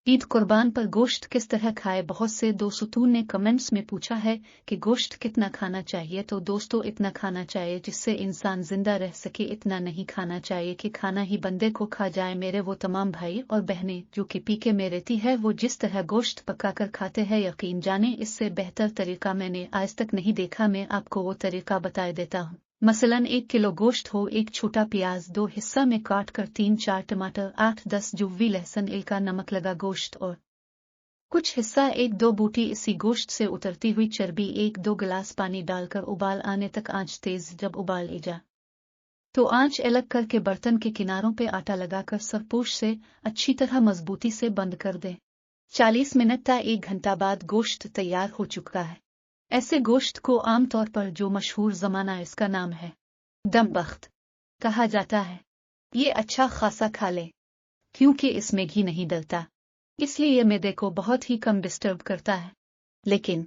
ईद कुर्बान पर गोश्त किस तरह खाए। बहुत से दोस्तों ने कमेंट्स में पूछा है कि गोश्त कितना खाना चाहिए। तो दोस्तों, इतना खाना चाहिए जिससे इंसान जिंदा रह सके। इतना नहीं खाना चाहिए कि खाना ही बंदे को खा जाए। मेरे वो तमाम भाई और बहनें जो कि पीके में रहती है, वो जिस तरह गोश्त पकाकर खाते हैं, यकीन जाने इससे बेहतर तरीका मैंने आज तक नहीं देखा। मैं आपको वो तरीका बता देता हूँ। मसलन 1 किलो गोश्त हो, एक छोटा प्याज 2 हिस्सा में काट कर 3-4 टमाटर 8-10 जुव्वी लहसुन, इल्का नमक लगा गोश्त और कुछ हिस्सा 1-2 बूटी इसी गोश्त से उतरती हुई चर्बी, 1-2 गिलास पानी डालकर उबाल आने तक आंच तेज। जब उबाल आ जाए तो आंच अलग करके बर्तन के किनारों पे आटा लगाकर सरपोश से अच्छी तरह मजबूती से बंद कर दें। 40 मिनट या 1 घंटा बाद गोश्त तैयार हो चुका है। ऐसे गोश्त को आमतौर पर जो मशहूर जमाना इसका नाम है दम बख्त कहा जाता है। ये अच्छा खासा खा ले क्योंकि इसमें घी नहीं डलता, इसलिए ये मैदे को बहुत ही कम डिस्टर्ब करता है। लेकिन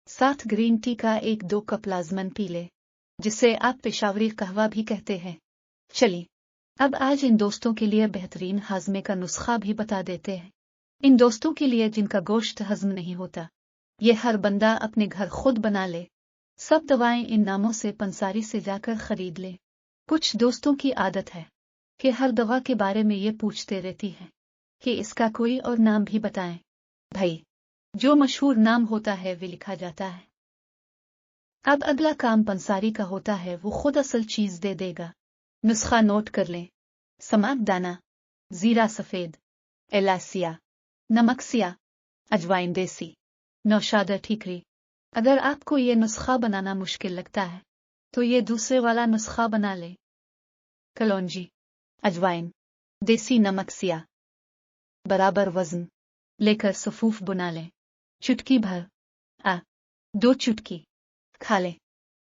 साथ ग्रीन टी का 1-2 कप लाजमन पी ले, जिसे आप पेशावरी कहवा भी कहते हैं। चलिए अब आज इन दोस्तों के लिए बेहतरीन हाजमे का नुस्खा भी बता देते हैं। इन दोस्तों के लिए जिनका गोश्त हजम नहीं होता, ये हर बंदा अपने घर खुद बना ले। सब दवाएं इन नामों से पंसारी से जाकर खरीद ले। कुछ दोस्तों की आदत है कि हर दवा के बारे में ये पूछते रहती है कि इसका कोई और नाम भी बताएं। भाई, जो मशहूर नाम होता है वे लिखा जाता है। अब अगला काम पंसारी का होता है, वो खुद असल चीज दे देगा। नुस्खा नोट कर लें। समाक दाना, जीरा सफेद, एलासिया, नमकसिया, अजवाइन देसी, नौशादा ठीकरी। अगर आपको ये नुस्खा बनाना मुश्किल लगता है तो ये दूसरे वाला नुस्खा बना ले। कलौंजी, अजवाइन, देसी नमकसिया बराबर वजन लेकर सफूफ बुना लें। चुटकी भर 2 चुटकी खा लें।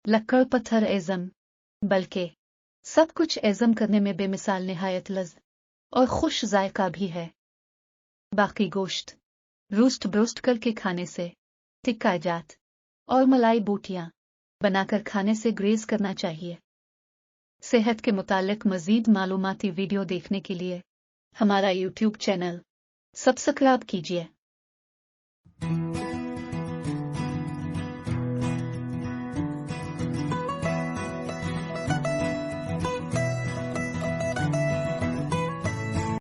लक्कड़ पत्थर एज़म, बल्कि सब कुछ एज़म करने में बेमिसाल निहायत लज़ और खुश जायका भी है। बाकी गोश्त रोस्ट ब्रोस्ट करके खाने से, टिक्का जात और मलाई बूटियां बनाकर खाने से ग्रेज करना चाहिए। सेहत के मुतालिक मजीद मालूमाती वीडियो देखने के लिए हमारा YouTube चैनल सब्सक्राइब कीजिए।